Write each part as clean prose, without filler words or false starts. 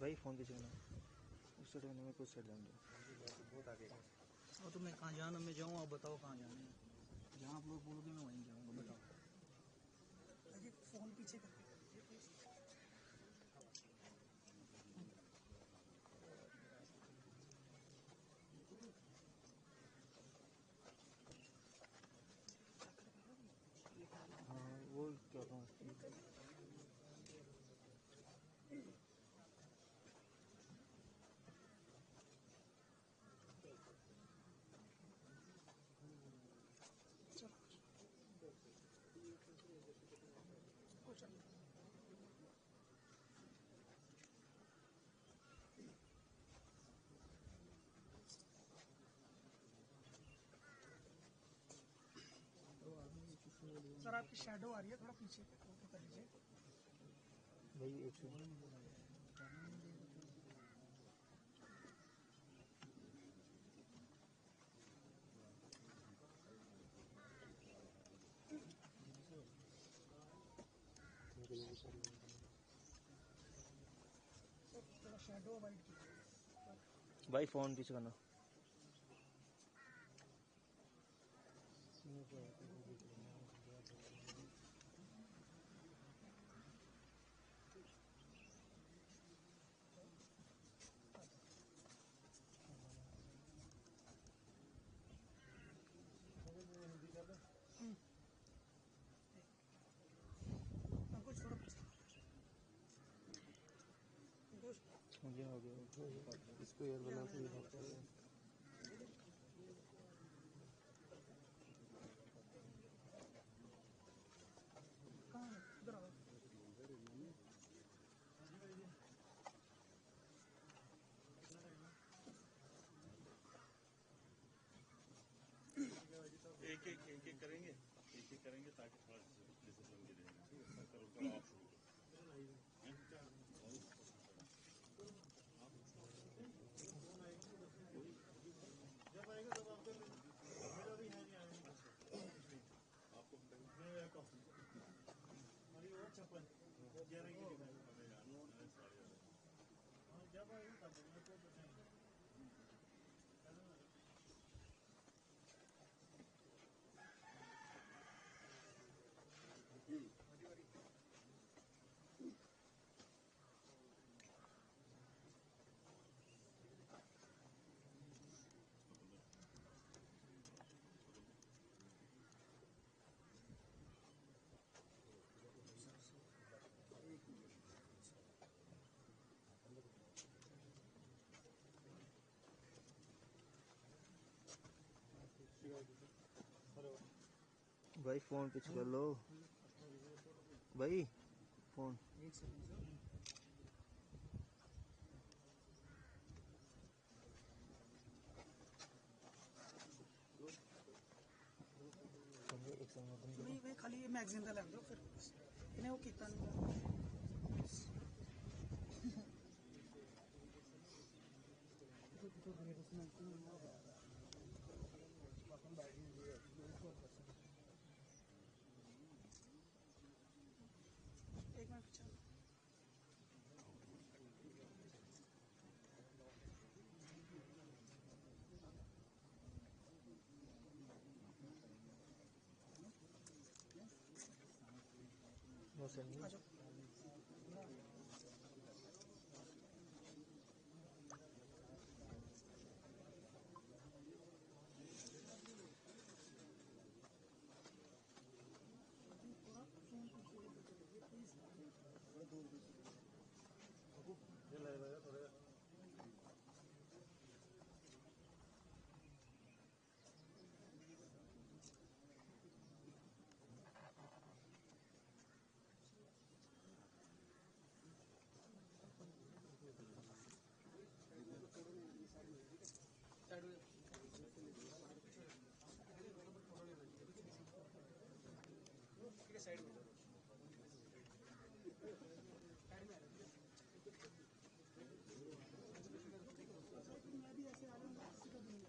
भाई फ़ोन पीछे करना, उस साइड में कुछ साइड जाऊँगा, बहुत आगे। और तुम्हें कहाँ जाना, मैं जाऊँ, आप बताओ कहाँ जाना है। जहाँ आप लोग बोलोगे मैं वहीं जाऊँगा, बताओ। अरे फ़ोन पीछे करके हाँ वो क्या था सर, आपकी शैडो आ रही है, थोड़ा पीछे कर लीजिए भाई। एक सेकंड, थोड़ा शैडो अवॉइड कीजिए। भाई फ़ोन पीछे करना। कुछ थोड़ा पीछे हो गया इसको एयर बना के रखते हैं। कहाँ है? इधर आओ। एक एक करेंगे, एक करेंगे ताकि थोड़ा डिसिप्लिन भी रहेगा। करो आप शुरू जब आएगा तब आप कर लेना। मेरा भी है नहीं आएगा आपको अरे वो 56 11 की जब आएगा तब मेरे को बताएंगे। भाई फ़ोन पीछे कर लो भाई, फ़ोन। एक सेकंड सर। एक सेकंड मैं खाली ये मैगजीन का लैंदो फिर इन्हें वो कितना नहीं एक मिनट पीछे नो सर नहीं। आ जाओ। ये ले रहा है थोड़ा साइड में मैं भी ऐसे आ रहा हूँ किसी का भी नहीं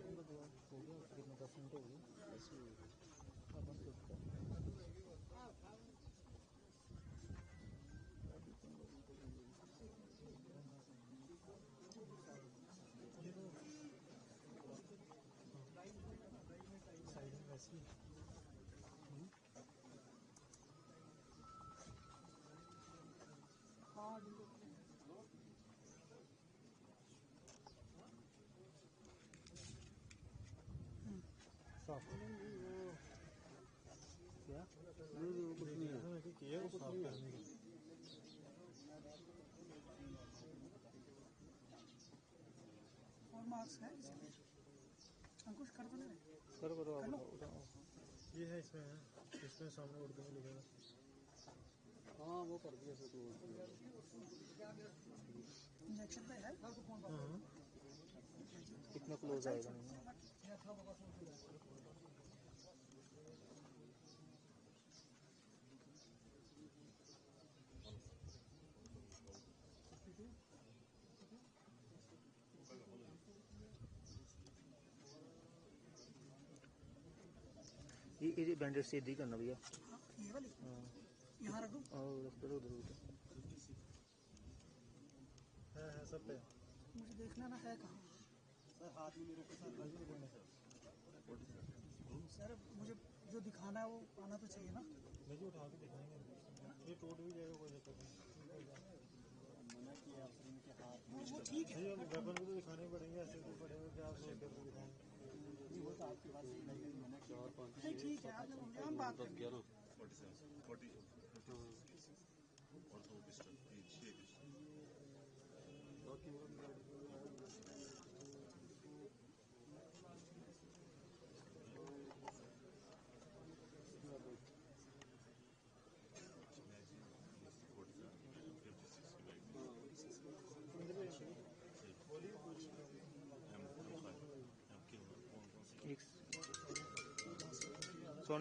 हो गया कितना 10 मिनट हो गए हाँ बस रुक साइड में वैसी साफ क्या नहीं वो कुछ नहीं है किया वो साफ करने के और मार्क्स है इसमें अंकुश कर दो ना करो उठाओ ये है इसमें सामने उर्दू में लिखा है। हाँ वो कर दिया सर इंजेक्शन पे है कितना क्लोज आएगा ये बैंडेज सीधी करना भैया ये वाली यहाँ रख दूँ और उधर उधर है सब पे मुझे देखना ना है कहाँ हाथ में मेरे के साथ सर मुझे जो दिखाना है वो आना तो चाहिए ना नहीं उठा के दिखाएंगे ये टूट भी जाएगा कोई दिक्कत नहीं मना किया आपने इनके हाथ वो ठीक है वेपन भी तो दिखाने ही पड़ेंगे ऐसे तो पड़े हुए कि आप लोग करके दिखाएंगे वो तो आपकी बात सही लगी मना किया नहीं ठीक है आपने हम बात करेंगे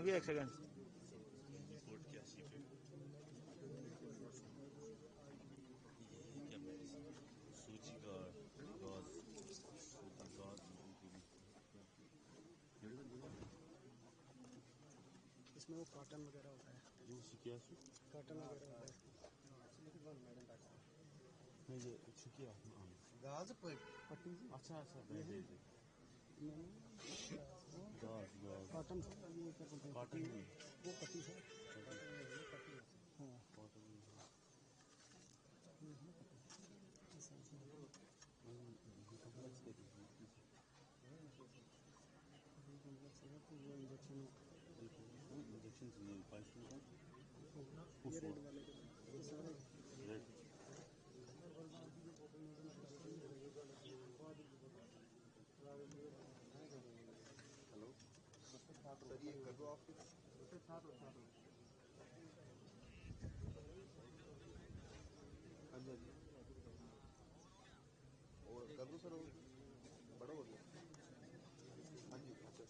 1 सेकंड इसमें वो कॉटन वगैरह होता है कॉटन वगैरह होता है नहीं ये छुकिया गाज पट्टी अच्छा अच्छा कॉटन ये क्या बोलते हैं कॉटन वो पट्टी है हाँ ये रेड वाले ये सारे हेलो सर ये कर दो आप हाँ जी और कर दो सर बड़ा हो गया हाँ जी अच्छा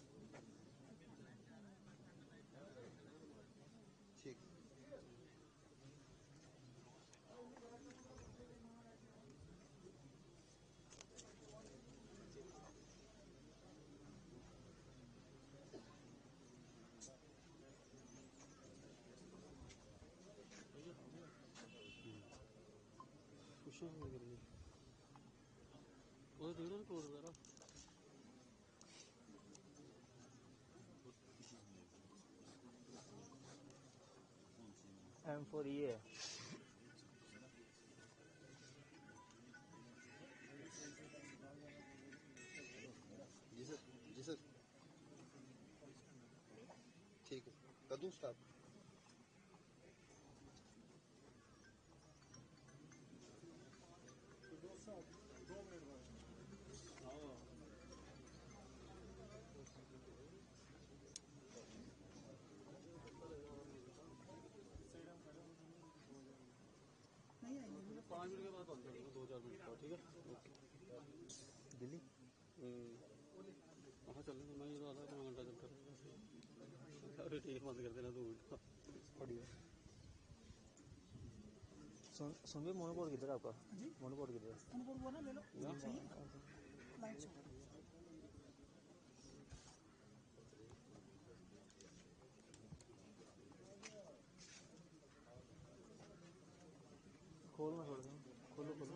ठीक वो देख रहे क्लोज करो M4 ये है शूटिंग स्टार्ट। नहीं आएंगे 5 मिनट के बाद बंद कर दो, 2-4 मिनट का, ठीक है। दिल्ली वहाँ चल रहे मैं ये आधा पौना घंटा चलता रहा। अरे ठीक है, बंद कर देना 2 मिनट का। ऑडियो सुन भी। मोनोपोड किधर है आपका? मोनोपोड किधर है? अनुभव वो ना ले लो चाहिए लाइट शो। खोल मैं छोड़ दूँ। खोलो खोलो।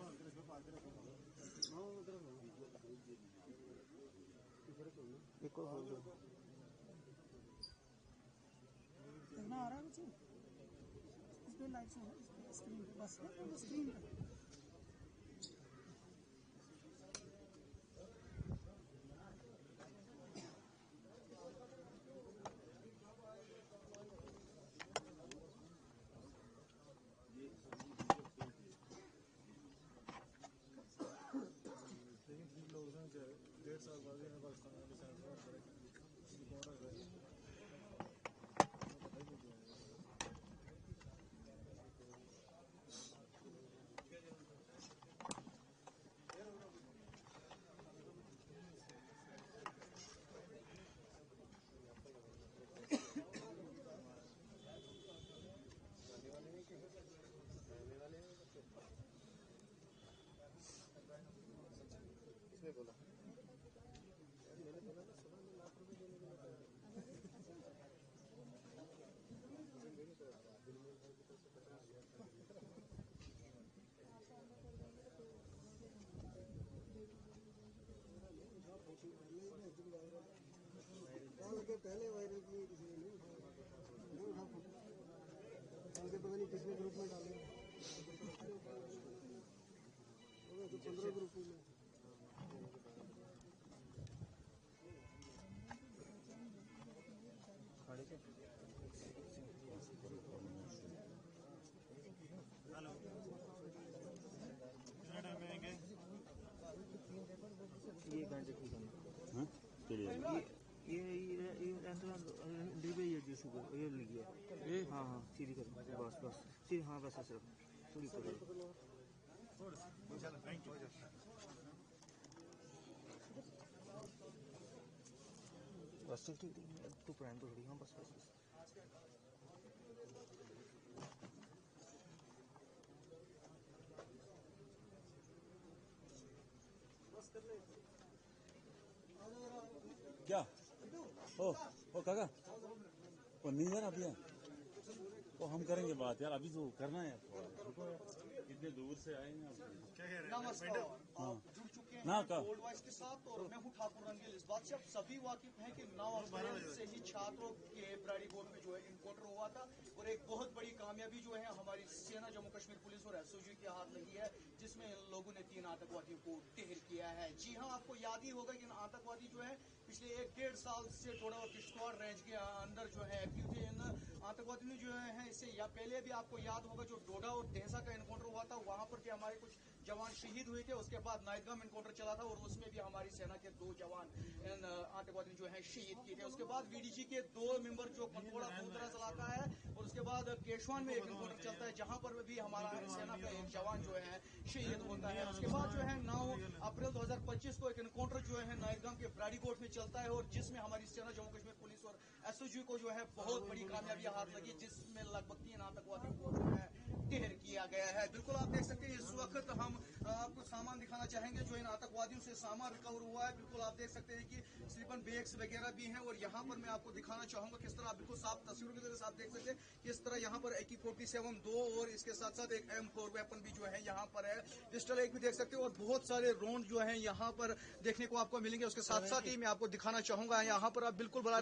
एक और खोल दो। देखना आ रहा है कुछ इस पे लाइट शो है, इस पे स्क्रीन पे बस स्क्रीन पे। पहले वायरल किए किसी ने नहीं पता नहीं किसने ग्रुप में डाले, 15 ग्रुप में। ये घंटे ठीक है। चलिए ये डिब्बे ये जो शुगर ये लीजिए। हाँ हाँ सीधी करो बस बस सीधी। हाँ बस ऐसे सीधी करो। बस ठीक ठीक तू प्राइम तो थोड़ी। हाँ बस बस बस। क्या ओ काका वो नहीं है ना अभी तो हम करेंगे बात यार। अभी तो करना है थोड़ा इतने दूर से आए हैं। क्या कह रहे हैं? नमस्कार, आप जुड़ चुके हैं ना का गोल्ड वॉइस के साथ और मैं हूं ठाकुर रंगील। इस बात से आप सभी वाकिफ हैं कि 9 अप्रैल से ही छात्रों के ब्राडी बोर्ड में जो है इनकाउंटर हुआ था और एक बहुत बड़ी कामयाबी जो है हमारी सेना जम्मू कश्मीर पुलिस और एसओजी के हाथ लगी है, जिसमें इन लोगों ने 3 आतंकवादियों को ढेर किया है। जी हाँ, आपको याद ही होगा कि इन आतंकवादी जो है पिछले 1-1.5 साल से थोड़ा और किश्तवाड़ रेंज के अंदर जो है एक्टिव थे। इन आतंकवादियों ने जो है इससे या पहले भी आपको याद होगा जो डोडा और देहसा का इनकाउंटर हुआ था, वहां पर भी हमारे कुछ जवान शहीद हुए थे। उसके बाद नाइटगाम इनकाउंटर चला था और उसमें भी हमारी सेना के 2 जवान इन आतंकवादियों जो है शहीद किए थे। उसके बाद वीडीजी के 2 मेंबर जो कंटोड़ा पूरा चलाता है और उसके बाद केशवान में एक इनकाउंटर चलता है जहां पर भी हमारा सेना का एक जवान जो है शहीद होता है। उसके बाद जो है 9 अप्रैल 2025 को एक इनकाउंटर जो है नाइटगाम के ब्राडीकोट में चलता है और जिसमें हमारी सेना जम्मू कश्मीर पुलिस और एसओजी को जो है बहुत बड़ी कामयाबी हाथ लगी, जिसमें लगभग 3 आतंकवादियों को जो है ढेर किया गया है। बिल्कुल आप देख सकते हैं इस वक्त हम आपको सामान दिखाना चाहेंगे जो इन आतंकवादियों से सामान रिकवर हुआ है। बिल्कुल आप देख सकते हैं कि स्लीपर बैग्स वगैरह भी हैं और यहाँ पर मैं आपको दिखाना चाहूंगा किस तरह आप बिल्कुल साफ तस्वीरों की तरह से आप देख सकते हैं किस तरह यहाँ पर AK-47 2 और इसके साथ साथ एक M4 वेपन भी जो है यहाँ पर है। पिस्टल एक भी देख सकते हो और बहुत सारे राउंड जो है यहाँ पर देखने को आपको मिलेंगे। उसके साथ साथ ही मैं आपको दिखाना चाहूंगा यहाँ पर आप बिल्कुल बड़ा